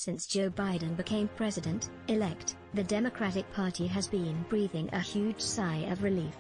Since Joe Biden became president-elect, the Democratic Party has been breathing a huge sigh of relief.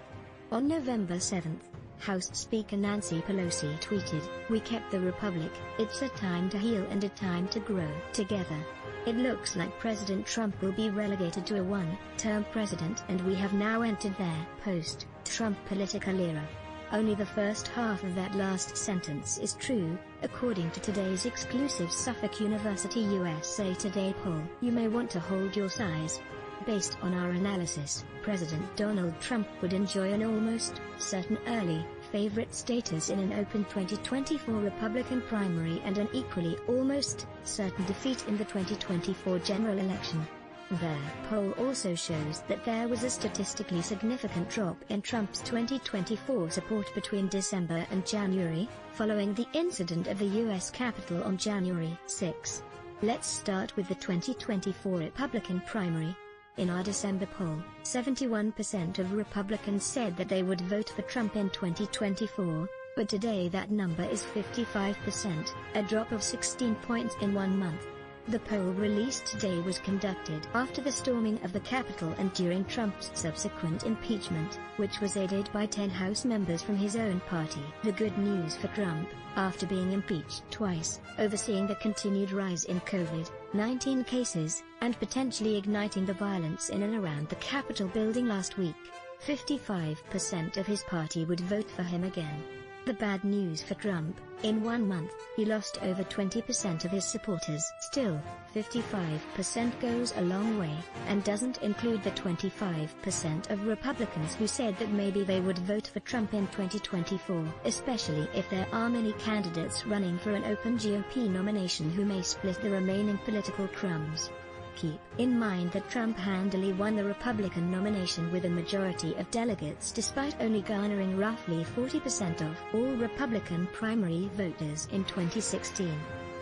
On November 7th, House Speaker Nancy Pelosi tweeted, "We kept the republic, it's a time to heal and a time to grow together." It looks like President Trump will be relegated to a one-term president, and we have now entered their post-Trump political era. Only the first half of that last sentence is true, according to today's exclusive Suffolk University USA Today poll. You may want to hold your sighs. Based on our analysis, President Donald Trump would enjoy an almost certain early favorite status in an open 2024 Republican primary and an equally almost certain defeat in the 2024 general election. Their poll also shows that there was a statistically significant drop in Trump's 2024 support between December and January, following the incident at the U.S. Capitol on January 6. Let's start with the 2024 Republican primary. In our December poll, 71% of Republicans said that they would vote for Trump in 2024, but today that number is 55%, a drop of 16 points in 1 month. The poll released today was conducted after the storming of the Capitol and during Trump's subsequent impeachment, which was aided by 10 House members from his own party. The good news for Trump, after being impeached twice, overseeing the continued rise in COVID-19 cases, and potentially igniting the violence in and around the Capitol building last week, 55% of his party would vote for him again. The bad news for Trump, in 1 month, he lost over 20% of his supporters. Still, 55% goes a long way, and doesn't include the 25% of Republicans who said that maybe they would vote for Trump in 2024, especially if there are many candidates running for an open GOP nomination who may split the remaining political crumbs. Keep in mind that Trump handily won the Republican nomination with a majority of delegates despite only garnering roughly 40% of all Republican primary voters in 2016.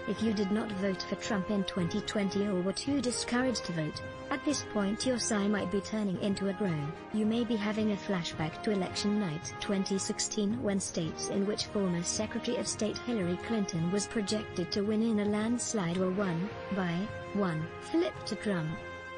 If you did not vote for Trump in 2020 or were too discouraged to vote, at this point your sigh might be turning into a groan. You may be having a flashback to election night 2016, when states in which former Secretary of State Hillary Clinton was projected to win in a landslide were won by one flip to Trump.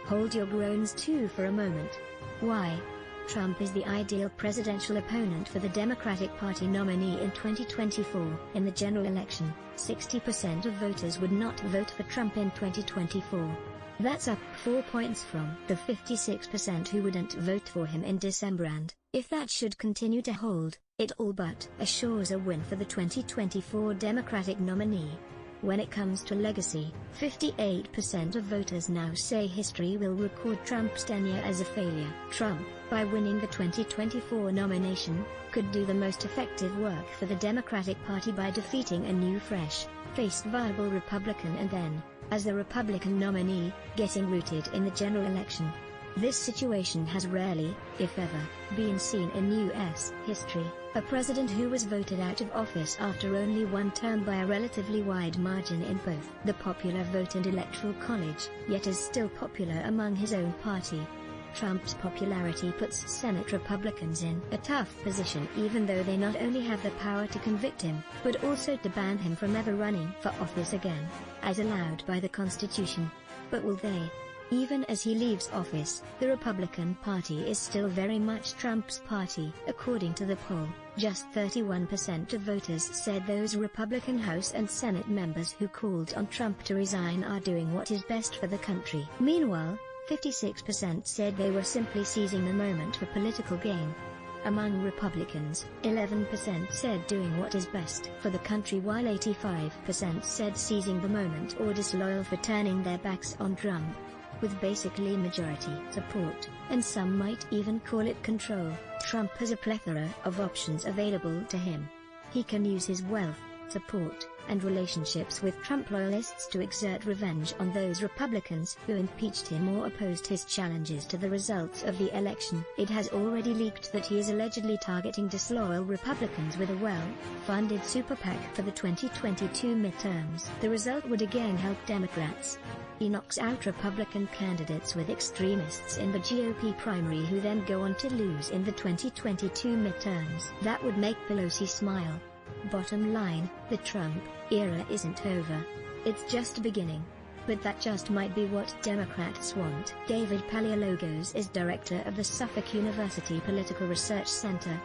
Hold your groans too for a moment. Why? Trump is the ideal presidential opponent for the Democratic Party nominee in 2024. In the general election, 60% of voters would not vote for Trump in 2024. That's up 4 points from the 56% who wouldn't vote for him in December, and, if that should continue to hold, it all but assures a win for the 2024 Democratic nominee. When it comes to legacy, 58% of voters now say history will record Trump's tenure as a failure. Trump, by winning the 2024 nomination, could do the most effective work for the Democratic Party by defeating a new fresh-faced viable Republican and then, as the Republican nominee, getting routed in the general election. This situation has rarely, if ever, been seen in U.S. history. A president who was voted out of office after only one term by a relatively wide margin in both the popular vote and electoral college, yet is still popular among his own party. Trump's popularity puts Senate Republicans in a tough position, even though they not only have the power to convict him, but also to ban him from ever running for office again, as allowed by the Constitution. But will they? Even as he leaves office, the Republican Party is still very much Trump's party. According to the poll, just 31% of voters said those Republican House and Senate members who called on Trump to resign are doing what is best for the country. Meanwhile, 56% said they were simply seizing the moment for political gain. Among Republicans, 11% said doing what is best for the country, while 85% said seizing the moment or disloyal for turning their backs on Trump. With basically majority support, and some might even call it control, Trump has a plethora of options available to him. He can use his wealth, support, and relationships with Trump loyalists to exert revenge on those Republicans who impeached him or opposed his challenges to the results of the election. It has already leaked that he is allegedly targeting disloyal Republicans with a well-funded super PAC for the 2022 midterms. The result would again help Democrats. He knocks out Republican candidates with extremists in the GOP primary who then go on to lose in the 2022 midterms. That would make Pelosi smile. Bottom line, the Trump era isn't over. It's just beginning. But that just might be what Democrats want. David Paleologos is director of the Suffolk University Political Research Center.